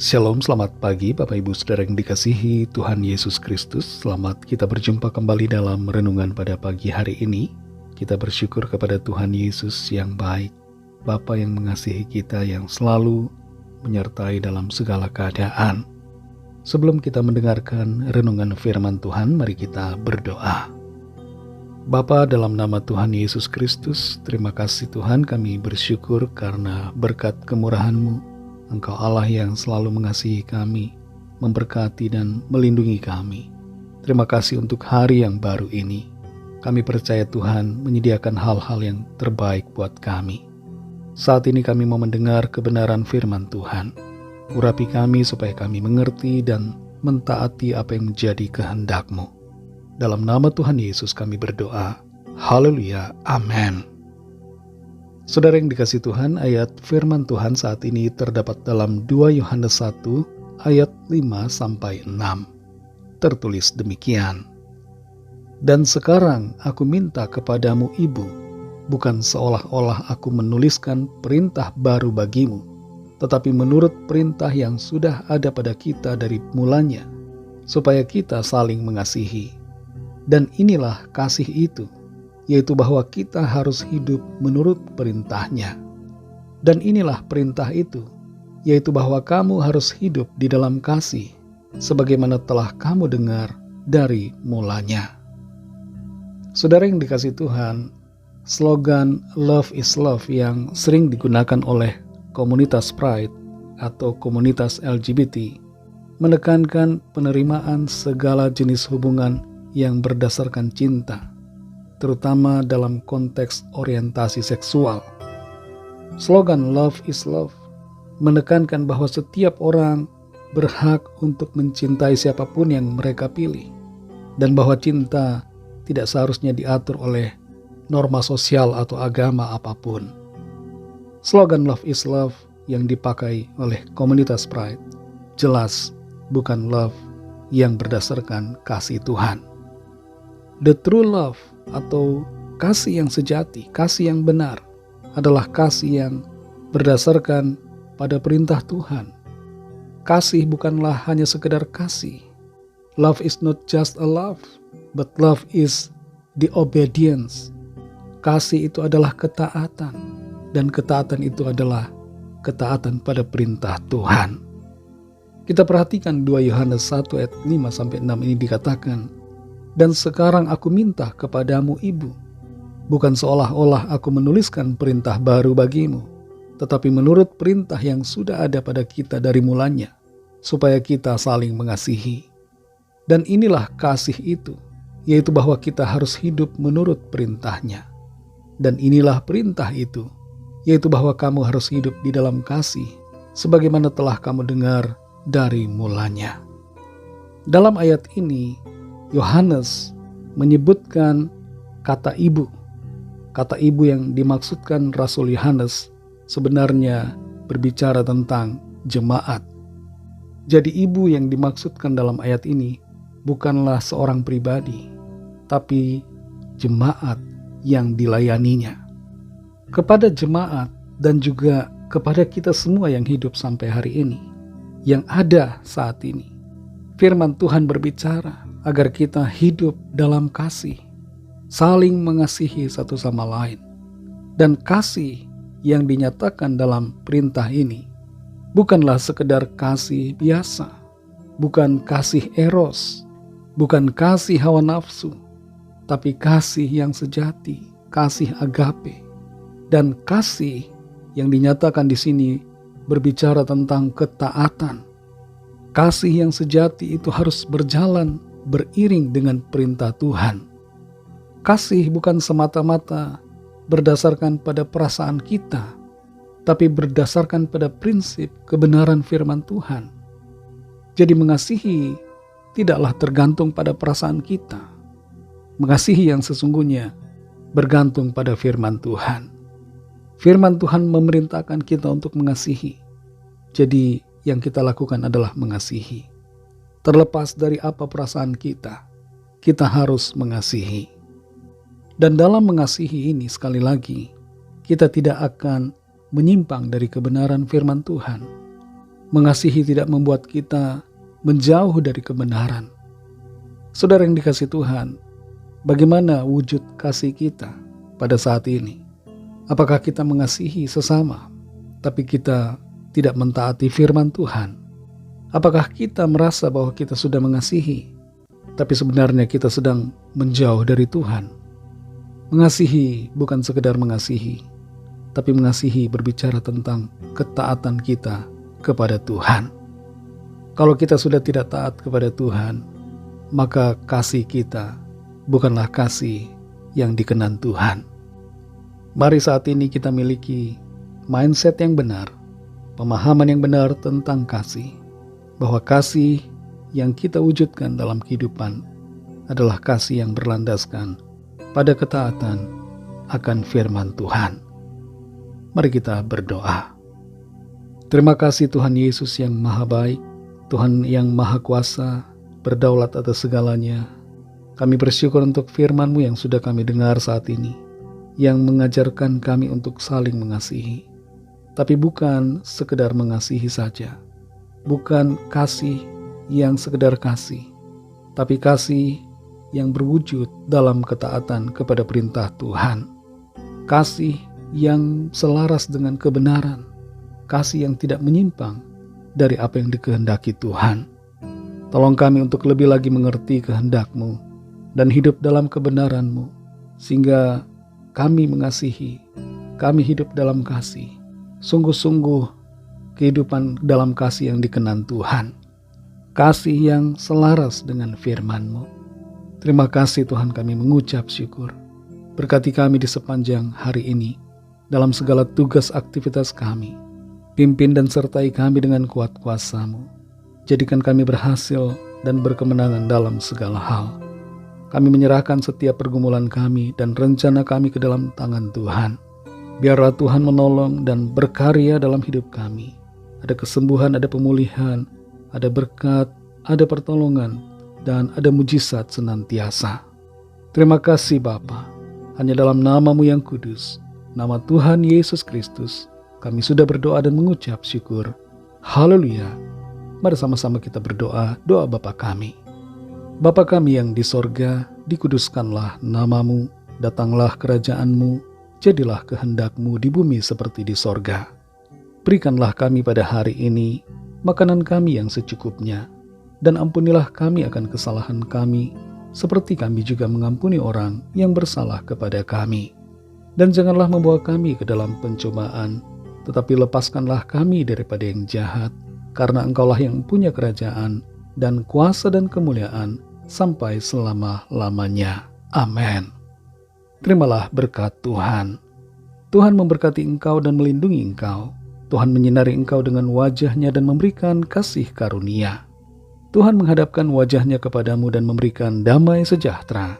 Shalom, selamat pagi Bapak Ibu Saudara yang dikasihi Tuhan Yesus Kristus. Selamat kita berjumpa kembali dalam renungan pada pagi hari ini. Kita bersyukur kepada Tuhan Yesus yang baik, Bapa yang mengasihi kita, yang selalu menyertai dalam segala keadaan. Sebelum kita mendengarkan renungan firman Tuhan, mari kita berdoa. Bapa, dalam nama Tuhan Yesus Kristus, terima kasih Tuhan, kami bersyukur karena berkat kemurahan-Mu. Engkau Allah yang selalu mengasihi kami, memberkati dan melindungi kami. Terima kasih untuk hari yang baru ini. Kami percaya Tuhan menyediakan hal-hal yang terbaik buat kami. Saat ini kami mau mendengar kebenaran firman Tuhan. Urapi kami supaya kami mengerti dan mentaati apa yang menjadi kehendak-Mu. Dalam nama Tuhan Yesus kami berdoa. Haleluya. Amin. Saudara yang dikasihi Tuhan, ayat firman Tuhan saat ini terdapat dalam 2 Yohanes 1 ayat 5-6. Tertulis demikian. Dan sekarang aku minta kepadamu ibu, bukan seolah-olah aku menuliskan perintah baru bagimu, tetapi menurut perintah yang sudah ada pada kita dari mulanya, supaya kita saling mengasihi. Dan inilah kasih itu, yaitu bahwa kita harus hidup menurut perintahnya. Dan inilah perintah itu, yaitu bahwa kamu harus hidup di dalam kasih, sebagaimana telah kamu dengar dari mulanya. Saudara yang dikasihi Tuhan, slogan Love is Love yang sering digunakan oleh komunitas Pride atau komunitas LGBT menekankan penerimaan segala jenis hubungan yang berdasarkan cinta, terutama dalam konteks orientasi seksual. Slogan Love is Love menekankan bahwa setiap orang berhak untuk mencintai siapapun yang mereka pilih, dan bahwa cinta tidak seharusnya diatur oleh norma sosial atau agama apapun. Slogan Love is Love yang dipakai oleh komunitas Pride jelas bukan love yang berdasarkan kasih Tuhan. The true love atau kasih yang sejati, kasih yang benar adalah kasih yang berdasarkan pada perintah Tuhan. Kasih bukanlah hanya sekedar kasih. Love is not just a love, but love is the obedience. Kasih itu adalah ketaatan, dan ketaatan itu adalah ketaatan pada perintah Tuhan. Kita perhatikan 2 Yohanes 1 ayat 5-6 ini dikatakan, dan sekarang aku minta kepadamu ibu, bukan seolah-olah aku menuliskan perintah baru bagimu, tetapi menurut perintah yang sudah ada pada kita dari mulanya, supaya kita saling mengasihi. Dan inilah kasih itu, yaitu bahwa kita harus hidup menurut perintahnya. Dan inilah perintah itu, yaitu bahwa kamu harus hidup di dalam kasih, sebagaimana telah kamu dengar dari mulanya. Dalam ayat ini, Yohanes menyebutkan kata ibu. Kata ibu yang dimaksudkan Rasul Yohanes sebenarnya berbicara tentang jemaat. Jadi ibu yang dimaksudkan dalam ayat ini bukanlah seorang pribadi, tapi jemaat yang dilayaninya. Kepada jemaat dan juga kepada kita semua yang hidup sampai hari ini, yang ada saat ini, firman Tuhan berbicara agar kita hidup dalam kasih, saling mengasihi satu sama lain. Dan kasih yang dinyatakan dalam perintah ini bukanlah sekedar kasih biasa, bukan kasih eros, bukan kasih hawa nafsu, tapi kasih yang sejati, kasih agape. Dan kasih yang dinyatakan di sini berbicara tentang ketaatan. Kasih yang sejati itu harus berjalan beriring dengan perintah Tuhan. Kasih bukan semata-mata berdasarkan pada perasaan kita, tapi berdasarkan pada prinsip kebenaran firman Tuhan. Jadi mengasihi tidaklah tergantung pada perasaan kita. Mengasihi yang sesungguhnya bergantung pada firman Tuhan. Firman Tuhan memerintahkan kita untuk mengasihi. Jadi yang kita lakukan adalah mengasihi. Terlepas dari apa perasaan kita harus mengasihi. Dan dalam mengasihi ini, sekali lagi, kita tidak akan menyimpang dari kebenaran firman Tuhan. Mengasihi tidak membuat kita menjauh dari kebenaran. Saudara yang dikasihi Tuhan, bagaimana wujud kasih kita pada saat ini? Apakah kita mengasihi sesama, tapi kita tidak mentaati firman Tuhan? Apakah kita merasa bahwa kita sudah mengasihi, tapi sebenarnya kita sedang menjauh dari Tuhan? Mengasihi bukan sekedar mengasihi, tapi mengasihi berbicara tentang ketaatan kita kepada Tuhan. Kalau kita sudah tidak taat kepada Tuhan, maka kasih kita bukanlah kasih yang dikenan Tuhan. Mari saat ini kita miliki mindset yang benar, pemahaman yang benar tentang kasih, bahwa kasih yang kita wujudkan dalam kehidupan adalah kasih yang berlandaskan pada ketaatan akan firman Tuhan. Mari kita berdoa. Terima kasih Tuhan Yesus yang maha baik, Tuhan yang maha kuasa, berdaulat atas segalanya. Kami bersyukur untuk firman-Mu yang sudah kami dengar saat ini, yang mengajarkan kami untuk saling mengasihi. Tapi bukan sekedar mengasihi saja, bukan kasih yang sekedar kasih, tapi kasih yang berwujud dalam ketaatan kepada perintah Tuhan. Kasih yang selaras dengan kebenaran, kasih yang tidak menyimpang dari apa yang dikehendaki Tuhan. Tolong kami untuk lebih lagi mengerti kehendak-Mu dan hidup dalam kebenaran-Mu, sehingga kami mengasihi, kami hidup dalam kasih. Sungguh-sungguh kehidupan dalam kasih yang dikenan Tuhan, kasih yang selaras dengan firman-Mu. Terima kasih Tuhan, kami mengucap syukur. Berkati kami di sepanjang hari ini, dalam segala tugas aktivitas kami. Pimpin dan sertai kami dengan kuat kuasa-Mu. Jadikan kami berhasil dan berkemenangan dalam segala hal. Kami menyerahkan setiap pergumulan kami dan rencana kami ke dalam tangan Tuhan. Biarlah Tuhan menolong dan berkarya dalam hidup kami. Ada kesembuhan, ada pemulihan, ada berkat, ada pertolongan, dan ada mujizat senantiasa. Terima kasih Bapa. Hanya dalam nama-Mu yang kudus, nama Tuhan Yesus Kristus, kami sudah berdoa dan mengucap syukur. Haleluya. Mari sama-sama kita berdoa, doa Bapa kami. Bapa kami yang di sorga, dikuduskanlah nama-Mu, datanglah kerajaan-Mu, jadilah kehendak-Mu di bumi seperti di sorga. Berikanlah kami pada hari ini makanan kami yang secukupnya, dan ampunilah kami akan kesalahan kami, seperti kami juga mengampuni orang yang bersalah kepada kami. Dan janganlah membawa kami ke dalam pencobaan, tetapi lepaskanlah kami daripada yang jahat, karena Engkaulah yang punya kerajaan dan kuasa dan kemuliaan sampai selama-lamanya. Amin. Terimalah berkat Tuhan. Tuhan memberkati engkau dan melindungi engkau. Tuhan menyinari engkau dengan wajah-Nya dan memberikan kasih karunia. Tuhan menghadapkan wajah-Nya kepadamu dan memberikan damai sejahtera.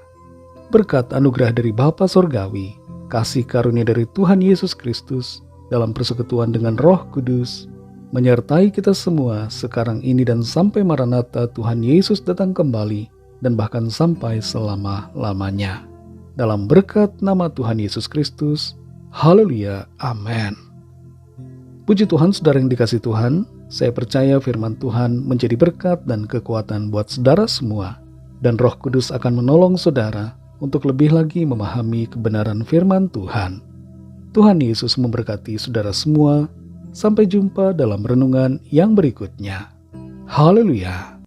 Berkat anugerah dari Bapa Sorgawi, kasih karunia dari Tuhan Yesus Kristus, dalam persekutuan dengan Roh Kudus, menyertai kita semua sekarang ini dan sampai Maranatha Tuhan Yesus datang kembali, dan bahkan sampai selama-lamanya. Dalam berkat nama Tuhan Yesus Kristus, haleluya, amin. Puji Tuhan, saudara yang dikasihi Tuhan, saya percaya firman Tuhan menjadi berkat dan kekuatan buat saudara semua, dan Roh Kudus akan menolong saudara untuk lebih lagi memahami kebenaran firman Tuhan. Tuhan Yesus memberkati saudara semua. Sampai jumpa dalam renungan yang berikutnya. Haleluya.